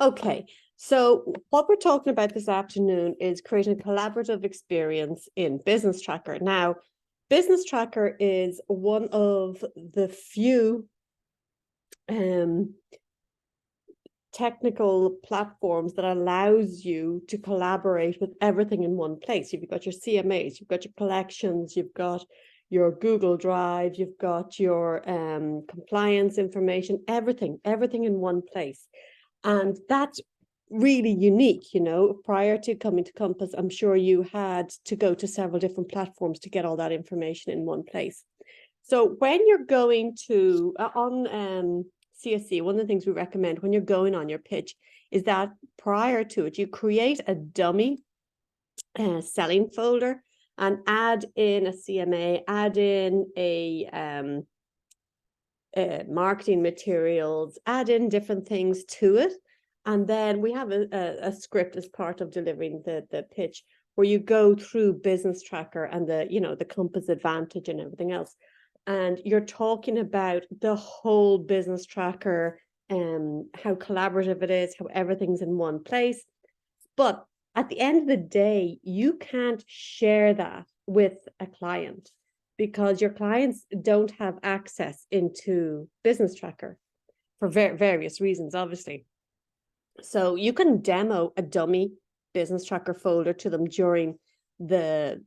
Okay, so what we're talking about this afternoon is creating a collaborative experience in Business Tracker. Now, Business Tracker is one of the few technical platforms that allows you to collaborate with everything in one place. You've got your CMAs, you've got your collections, you've got your Google Drive, you've got your compliance information, everything in one place. And that's really unique. You know, prior to coming to Compass, I'm sure you had to go to several different platforms to get all that information in one place. So when you're going to on CSC, one of the things we recommend when you're going on your pitch is that prior to it, you create a dummy selling folder and add in a CMA, add in a marketing materials, add in different things to it. And then we have a script as part of delivering the pitch where you go through Business Tracker and the Compass Advantage and everything else. And you're talking about the whole Business Tracker and how collaborative it is, how everything's in one place. But at the end of the day, you can't share that with a client because your clients don't have access into Business Tracker for various reasons, obviously. So you can demo a dummy Business Tracker folder to them during the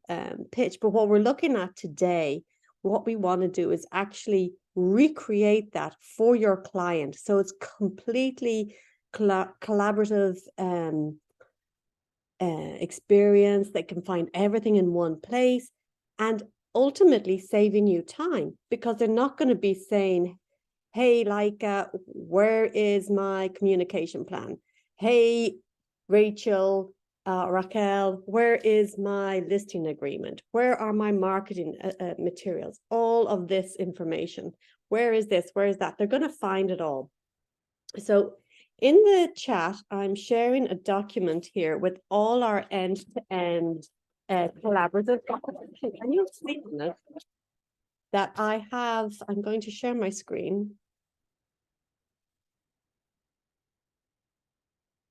pitch. But what we're looking at today, what we want to do is actually recreate that for your client. So it's completely collaborative experience. They can find everything in one place and ultimately saving you time because they're not going to be saying, hey, where is my communication plan? Hey, Rachel, Raquel, where is my listing agreement? Where are my marketing materials? All of this information. Where is this? Where is that? They're going to find it all. So in the chat, I'm sharing a document here with all our end-to-end collaborative documents. Can you see this? That I have, I'm going to share my screen.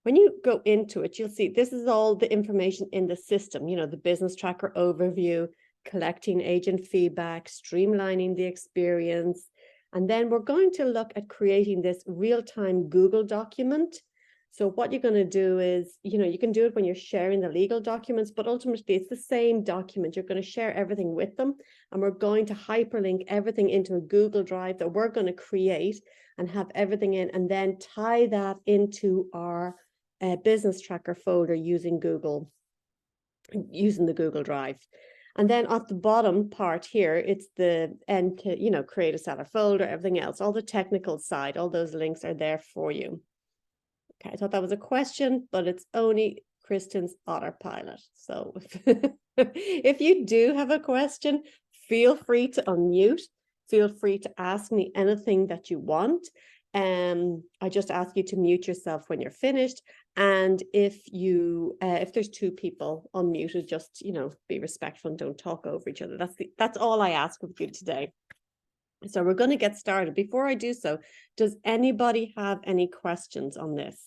When you go into it, you'll see this is all the information in the system, you know, the Business Tracker overview, collecting agent feedback, streamlining the experience. And then we're going to look at creating this real-time Google document. So what you're going to do is, you know, you can do it when you're sharing the legal documents, but ultimately it's the same document. You're going to share everything with them. And we're going to hyperlink everything into a Google Drive that we're going to create and have everything in, and then tie that into our Business Tracker folder using the Google Drive. And then at the bottom part here, it's the end to, you know, create a seller folder, everything else, all the technical side, all those links are there for you. Okay, I thought that was a question, but it's only Kristen's autopilot. So if you do have a question, feel free to unmute. Feel free to ask me anything that you want. I just ask you to mute yourself when you're finished. And if there's two people unmuted, just, you know, be respectful and don't talk over each other. That's all I ask of you today. So we're going to get started. Before I do so, does anybody have any questions on this?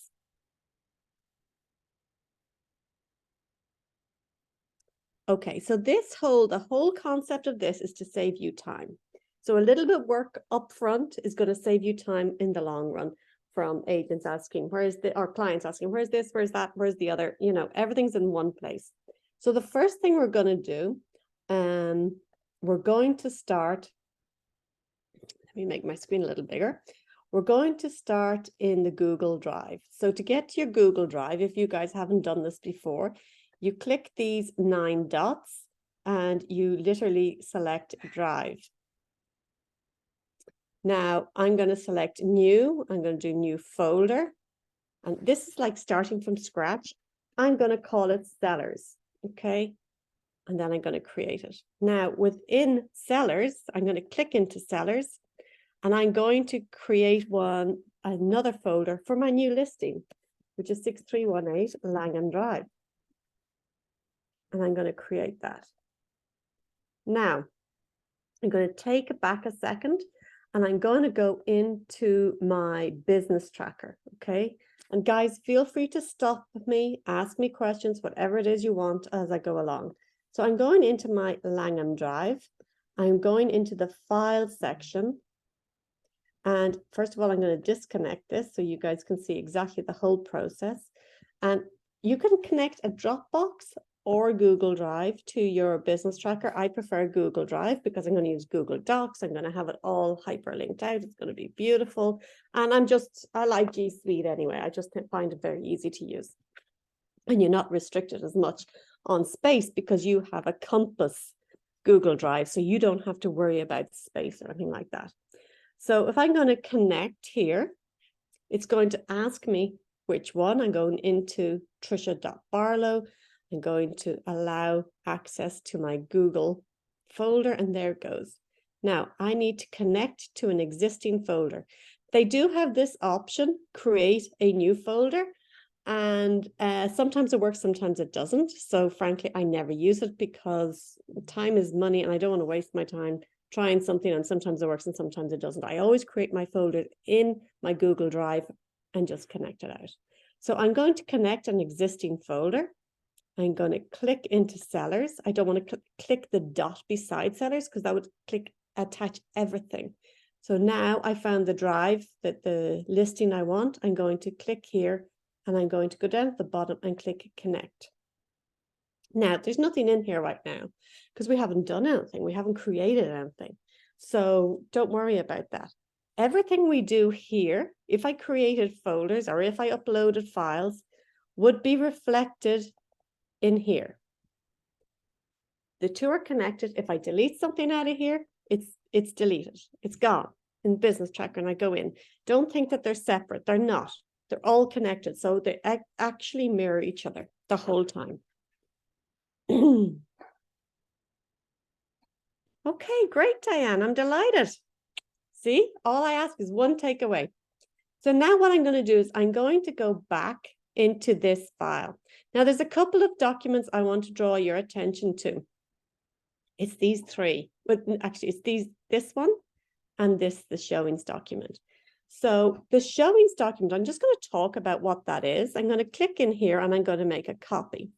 Okay, so the whole concept of this is to save you time. So a little bit of work up front is going to save you time in the long run, from agents asking, or clients asking, where's this, where's that, where's the other, you know, everything's in one place. So the first thing we're going to do, we're going to start, let me make my screen a little bigger. We're going to start in the Google Drive. So to get to your Google Drive, if you guys haven't done this before, you click these 9 dots and you literally select Drive. Now I'm going to select new. I'm going to do new folder. And this is like starting from scratch. I'm going to call it sellers. Okay. And then I'm going to create it. Now within sellers, I'm going to click into sellers and I'm going to create another folder for my new listing, which is 6318 Langham Drive. And I'm going to create that. Now, I'm going to take it back a second and I'm going to go into my Business Tracker, okay? And guys, feel free to stop me, ask me questions, whatever it is you want as I go along. So I'm going into my Langham Drive. I'm going into the file section. And first of all, I'm going to disconnect this so you guys can see exactly the whole process. And you can connect a Dropbox or Google Drive to your business tracker. I prefer Google Drive because I'm going to use Google Docs. I'm going to have it all hyperlinked out. It's going to be beautiful. And I like G Suite anyway. I just find it very easy to use. And you're not restricted as much on space because you have a Compass Google Drive. So you don't have to worry about space or anything like that. So if I'm going to connect here, it's going to ask me which one. I'm going into Trisha.Barlow. I'm going to allow access to my Google folder, and there it goes. Now I need to connect to an existing folder. They do have this option, create a new folder, and sometimes it works, sometimes it doesn't. So frankly, I never use it because time is money and I don't want to waste my time trying something, and sometimes it works and sometimes it doesn't. I always create my folder in my Google Drive and just connect it out. So I'm going to connect an existing folder. I'm going to click into sellers. I don't want to click the dot beside sellers because that would attach everything. So now I found the drive, that the listing I want. I'm going to click here and I'm going to go down at the bottom and click connect. Now, there's nothing in here right now because we haven't done anything. We haven't created anything. So don't worry about that. Everything we do here, if I created folders or if I uploaded files, would be reflected in here. The two are connected. If I delete something out of here, it's deleted. It's gone in Business Tracker and I go in. Don't think that they're separate. They're not. They're all connected. So they actually mirror each other the whole time. Okay, great, Diane. I'm delighted. See, all I ask is one takeaway. So now what I'm going to do is I'm going to go back into this file. Now there's a couple of documents I want to draw your attention to. It's these three, but actually it's this one and the showings document. So the showings document, I'm just going to talk about what that is. I'm going to click in here and I'm going to make a copy.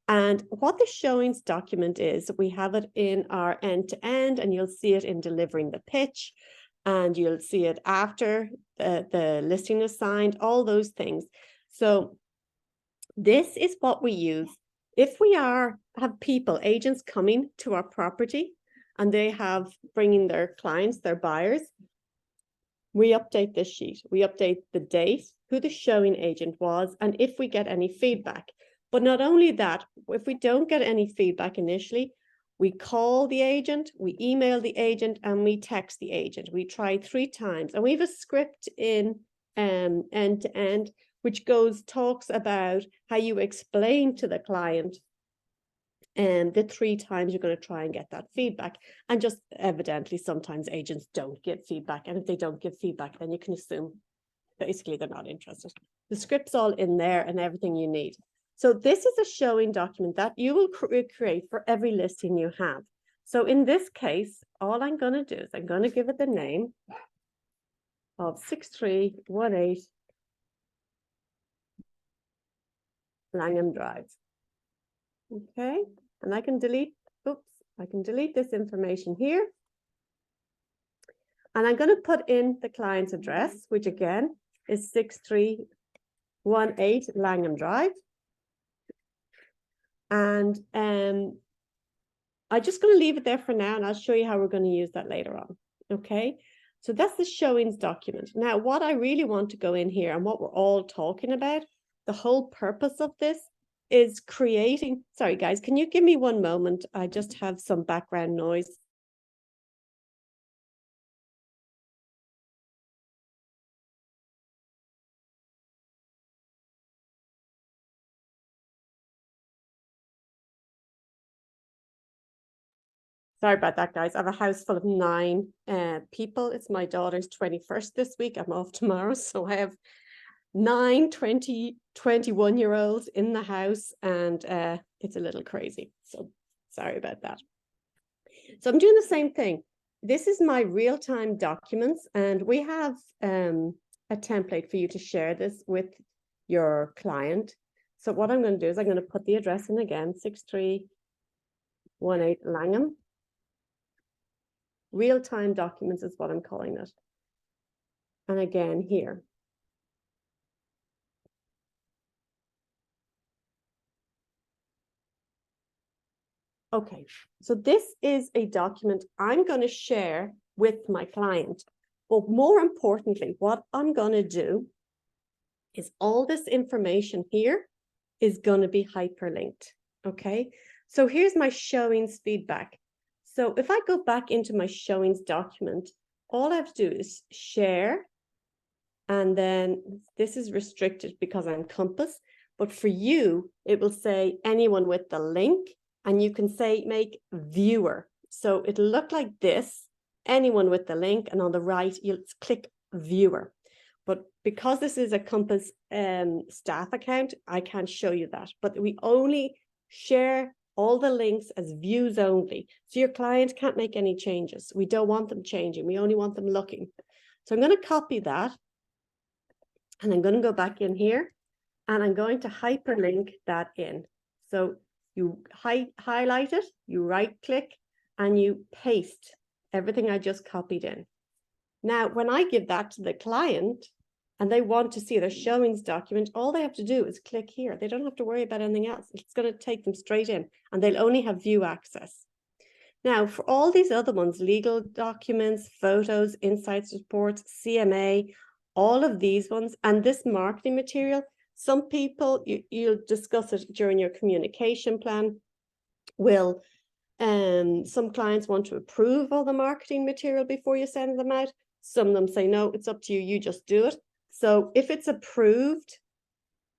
And what the showings document is, we have it in our end-to-end, and you'll see it in delivering the pitch, and you'll see it after the listing is signed, all those things. So this is what we use if we have people, agents coming to our property, and they have bringing their clients, their buyers. We update this sheet. We update the date, who the showing agent was, and if we get any feedback. But not only that, if we don't get any feedback initially, we call the agent, we email the agent, and we text the agent. We try 3 times. And we have a script in end-to-end, which talks about how you explain to the client the 3 times you're going to try and get that feedback. And just evidently, sometimes agents don't give feedback. And if they don't give feedback, then you can assume basically they're not interested. The script's all in there and everything you need. So this is a showing document that you will create for every listing you have. So in this case, all I'm going to do is I'm going to give it the name of 6318 Langham Drive. Okay, and I can delete this information here. And I'm going to put in the client's address, which again is 6318 Langham Drive. And I'm just going to leave it there for now, and I'll show you how we're going to use that later on. Okay, so that's the showings document. Now, what I really want to go in here and what we're all talking about, the whole purpose of this is creating, sorry guys, can you give me one moment? I just have some background noise. Sorry about that, guys. I have a house full of 9 people. It's my daughter's 21st this week. I'm off tomorrow. So I have 9 21-year-olds in the house, and it's a little crazy. So sorry about that. So I'm doing the same thing. This is my real-time documents, and we have a a template for you to share this with your client. So what I'm going to do is I'm going to put the address in again, 6318 Langham. Real-time documents is what I'm calling it. And again here. Okay, so this is a document I'm going to share with my client. But more importantly, what I'm going to do is all this information here is going to be hyperlinked. Okay, so here's my showings feedback. So if I go back into my showings document, all I have to do is share. And then this is restricted because I'm Compass. But for you, it will say anyone with the link. And you can say make viewer. So it'll look like this, anyone with the link. And on the right, you'll click viewer. But because this is a Compass staff account, I can't show you that. But we only share all the links as views only. So your client can't make any changes. We don't want them changing. We only want them looking. So I'm going to copy that. And I'm going to go back in here. And I'm going to hyperlink that in. So you highlight it, you right click, and you paste everything I just copied in. Now, when I give that to the client and they want to see their showings document, all they have to do is click here. They don't have to worry about anything else. It's going to take them straight in and they'll only have view access. Now, for all these other ones, legal documents, photos, insights reports, CMA, all of these ones, and this marketing material, some people, you'll discuss it during your communication plan, some clients want to approve all the marketing material before you send them out. Some of them say, no, it's up to you, you just do it. So if it's approved,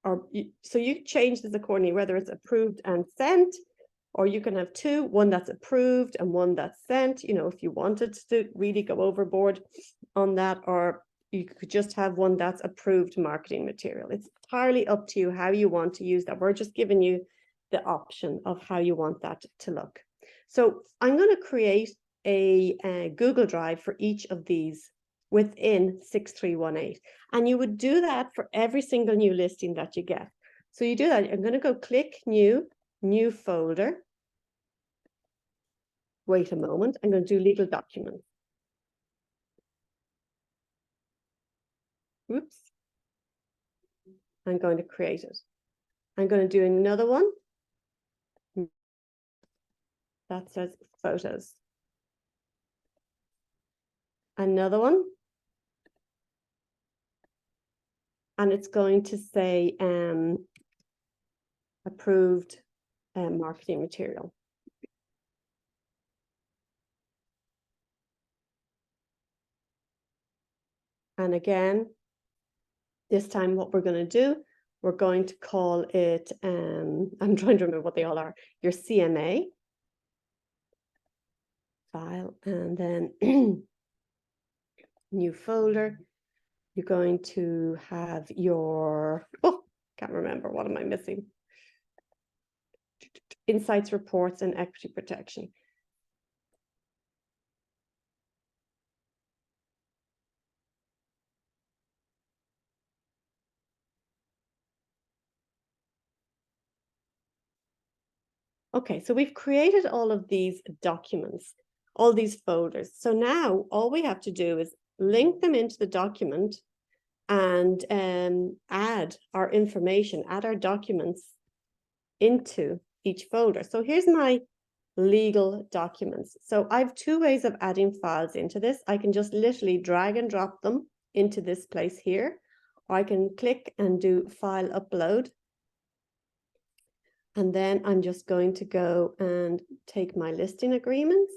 so you change this accordingly, whether it's approved and sent, or you can have two, one that's approved and one that's sent, if you wanted to really go overboard on that, or you could just have one that's approved marketing material. It's entirely up to you how you want to use that. We're just giving you the option of how you want that to look. So I'm going to create a Google Drive for each of these within 6318. And you would do that for every single new listing that you get. So you do that. I'm going to go click new folder. Wait a moment. I'm going to do legal documents. Oops. I'm going to create it. I'm going to do another one that says photos. Another one. And it's going to say approved marketing material. And again, this time what we're going to do, we're going to call it, I'm trying to remember what they all are, your CMA file, and then new folder. You're going to have your, can't remember, what am I missing? Insights, reports, and equity protection. Okay, so we've created all of these documents, all these folders. So now all we have to do is link them into the document and add our information, add our documents into each folder. So here's my legal documents. So I have two ways of adding files into this. I can just literally drag and drop them into this place here, or I can click and do file upload. And then I'm just going to go and take my listing agreements.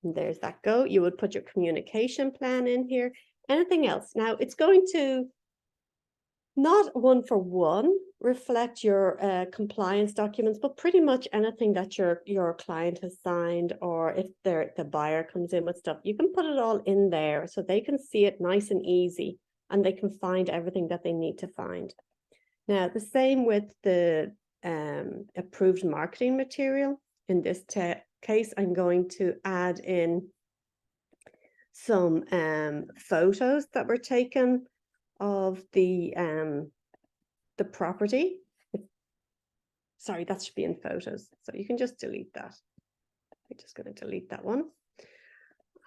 And there's that go. You would put your communication plan in here. Anything else? Now it's going to not one for one reflect your compliance documents, but pretty much anything that your client has signed, or if the buyer comes in with stuff, you can put it all in there so they can see it nice and easy and they can find everything that they need to find. Now, the same with the approved marketing material. In this case, I'm going to add in some photos that were taken of the property. Sorry, that should be in photos. So you can just delete that. I'm just going to delete that one.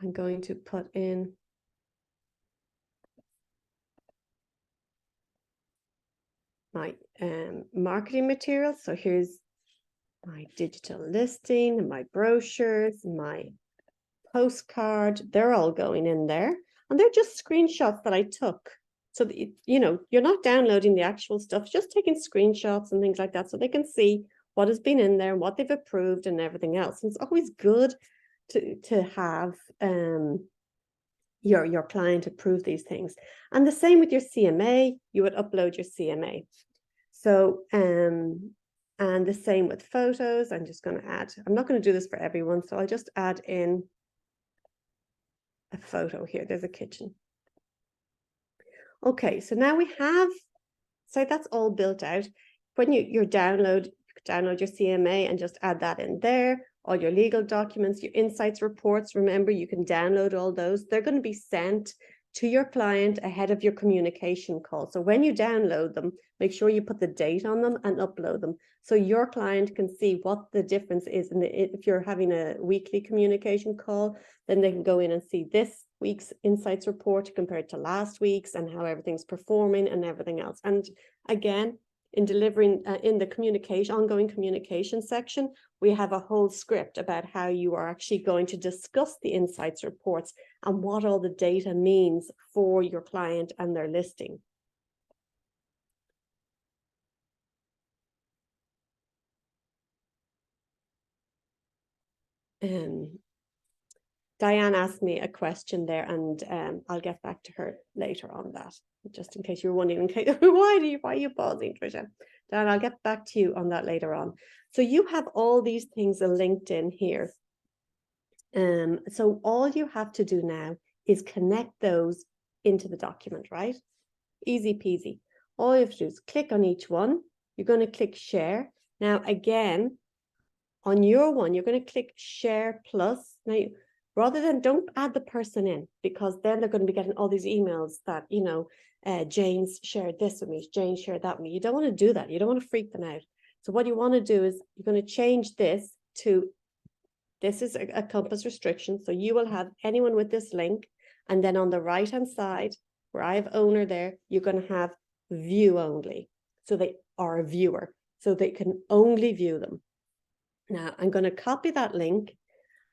I'm going to put in my marketing materials. So here's my digital listing and my brochures, my postcard. They're all going in there. And they're just screenshots that I took. So that, you know, you're not downloading the actual stuff, just taking screenshots and things like that so they can see what has been in there, what they've approved and everything else. And it's always good to have your client approve these things. And the same with your CMA, you would upload your CMA. So, and the same with photos. I'm just going to add, I'm not going to do this for everyone, so I'll just add in a photo here. There's a kitchen. Okay, so now we have, so that's all built out. When you download your CMA and just add that in there. All your legal documents, your insights reports, remember you can download all those. They're going to be sent to your client ahead of your communication call. So when you download them, make sure you put the date on them and upload them so your client can see what the difference is. And if you're having a weekly communication call, then they can go in and see this week's insights report compared to last week's and how everything's performing and everything else. And again, in delivering in the ongoing communication section, we have a whole script about how you are actually going to discuss the insights reports and what all the data means for your client and their listing. Diane asked me a question there, and I'll get back to her later on that, just in case you're wondering, why are you pausing, Tricia? Diane, I'll get back to you on that later on. So you have all these things linked in here. So all you have to do now is connect those into the document, right? Easy peasy. All you have to do is click on each one. You're going to click share. Now, again, on your one, you're going to click share plus. Now, rather than, don't add the person in, because then they're going to be getting all these emails that, you know, Jane's shared this with me, Jane shared that with me. You don't want to do that. You don't want to freak them out. So what you want to do is you're going to change this to, this is a compass restriction. So you will have anyone with this link. And then on the right-hand side, where I have owner there, you're going to have view only. So they are a viewer. So they can only view them. Now I'm going to copy that link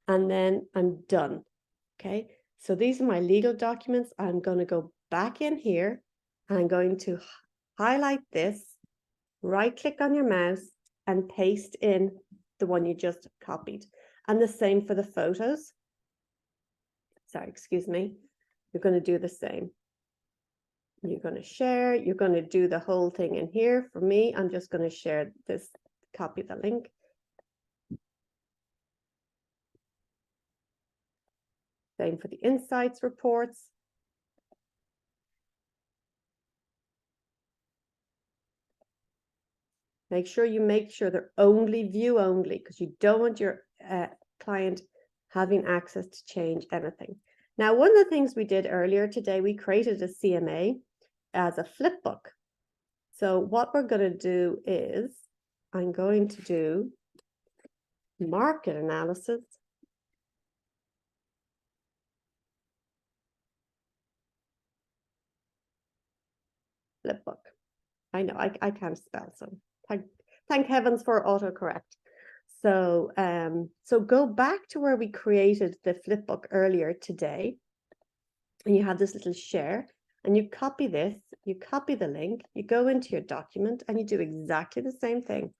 and then I'm done. Okay, so these are my legal documents. I'm going to go back in here. I'm going to highlight this, right click on your mouse and paste in the one you just copied. And the same for the photos. Sorry, excuse me. You're going to do the same. You're going to share, you're going to do the whole thing in here. For me, I'm just going to share this, copy the link. Same for the insights reports. Make sure they're only view only, because you don't want your client having access to change anything. Now, one of the things we did earlier today, we created a CMA as a flip book. So what we're going to do is, I'm going to do market analysis. Flip book. I know I can't spell, so thank heavens for autocorrect. So so go back to where we created the flip book earlier today, and you have this little share, and you copy this, you copy the link, you go into your document, and you do exactly the same thing.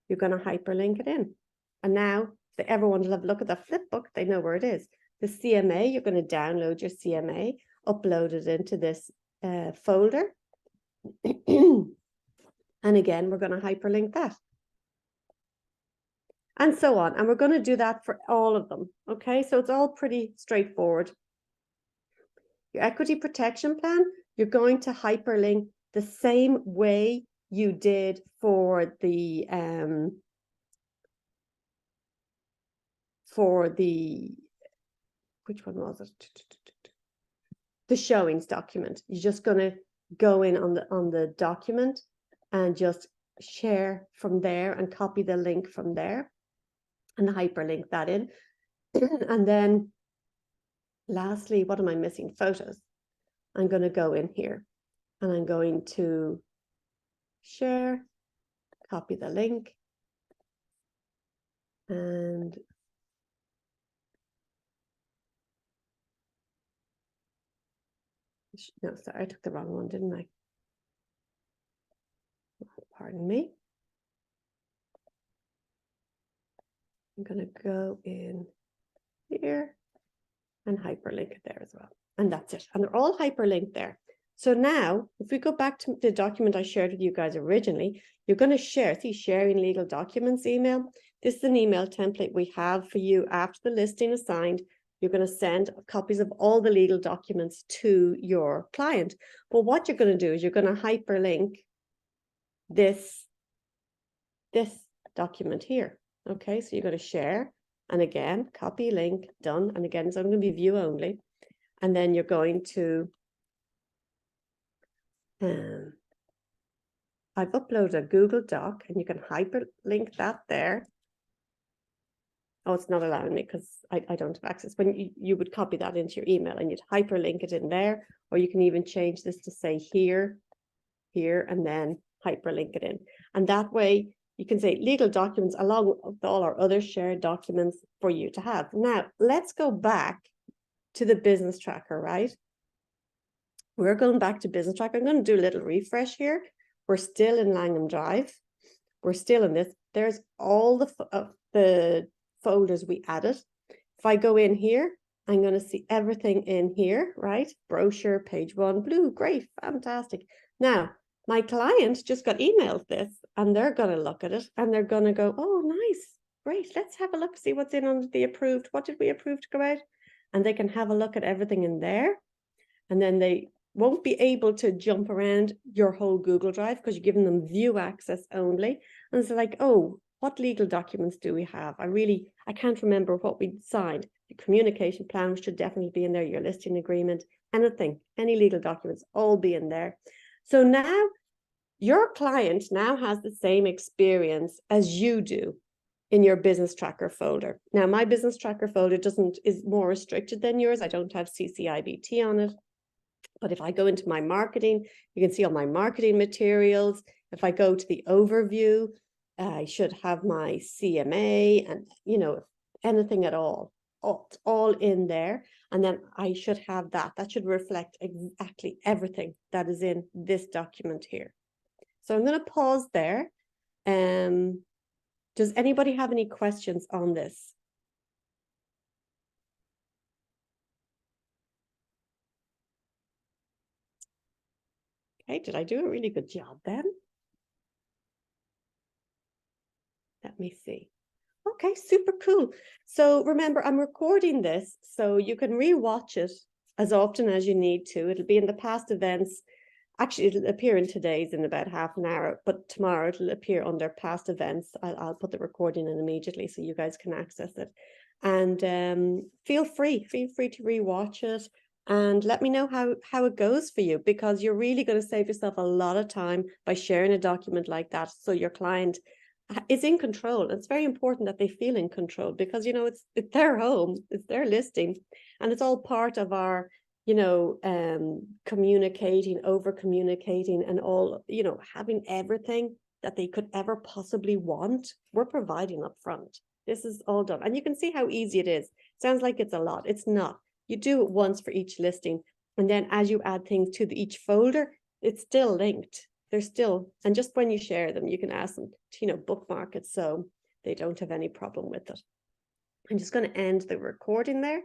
You're going to hyperlink it in, and now if they ever want to have a look at that flip book, they know where it is. The CMA, you're going to download your CMA, upload it into this folder. And again, we're going to hyperlink that. And so on. And we're going to do that for all of them. Okay, so it's all pretty straightforward. Your equity protection plan, you're going to hyperlink the same way you did for the which one was it? The showings document. You're just going to go in on the document and just share from there and copy the link from there and hyperlink that in. And then lastly, what am I missing? Photos. I'm going to go in here and I'm going to share, copy the link, and no, sorry, I took the wrong one, didn't I? Pardon me. I'm going to go in here and hyperlink it there as well. And that's it. And they're all hyperlinked there. So now, if we go back to the document I shared with you guys originally, you're going to share, see, sharing legal documents email. This is an email template we have for you after the listing is signed. You're going to send copies of all the legal documents to your client. But what you're going to do is you're going to hyperlink this document here. Okay, so you're going to share, and again, copy, link, done. And again, so I'm going to be view only. And then you're going to, I've uploaded a Google Doc, and you can hyperlink that there. Oh, it's not allowing me because I don't have access. When you would copy that into your email and you'd hyperlink it in there, or you can even change this to say here, and then hyperlink it in. And that way you can say legal documents along with all our other shared documents for you to have. Now, let's go back to the business tracker, right? We're going back to business tracker. I'm going to do a little refresh here. We're still in Langham Drive. We're still in this. There's all the folders we added. If I go in here, I'm going to see everything in here, right? Brochure, page 1, blue, great, fantastic. Now, my client just got emailed this, and they're going to look at it, and they're going to go, oh, nice, great, let's have a look, see what's in under the approved. What did we approve to go out? And they can have a look at everything in there, and then they won't be able to jump around your whole Google Drive because you're giving them view access only. And it's like, oh, what legal documents do we have? I can't remember what we signed. The communication plan should definitely be in there, your listing agreement, anything, any legal documents, all be in there. So now your client now has the same experience as you do in your business tracker folder. Now, my business tracker folder is more restricted than yours. I don't have CCIBT on it. But if I go into my marketing, you can see all my marketing materials. If I go to the overview, I should have my CMA and, anything at all. It's all in there. And then I should have that. That should reflect exactly everything that is in this document here. So I'm going to pause there. Does anybody have any questions on this? Okay, did I do a really good job then? Let me see. Okay, super cool. So remember, I'm recording this, so you can re-watch it as often as you need to. It'll be in the past events. Actually, it'll appear in today's in about half an hour, but tomorrow it'll appear under past events. I'll put the recording in immediately so you guys can access it. And feel free to re-watch it and let me know how it goes for you, because you're really going to save yourself a lot of time by sharing a document like that so your client is in control. It's very important that they feel in control because, it's their home, it's their listing, and it's all part of our, communicating, over communicating, and all, having everything that they could ever possibly want. We're providing up front. This is all done. And you can see how easy it is. Sounds like it's a lot. It's not. You do it once for each listing. And then as you add things to each folder, it's still linked. They're still, and just when you share them, you can ask them to, bookmark it so they don't have any problem with it. I'm just going to end the recording there.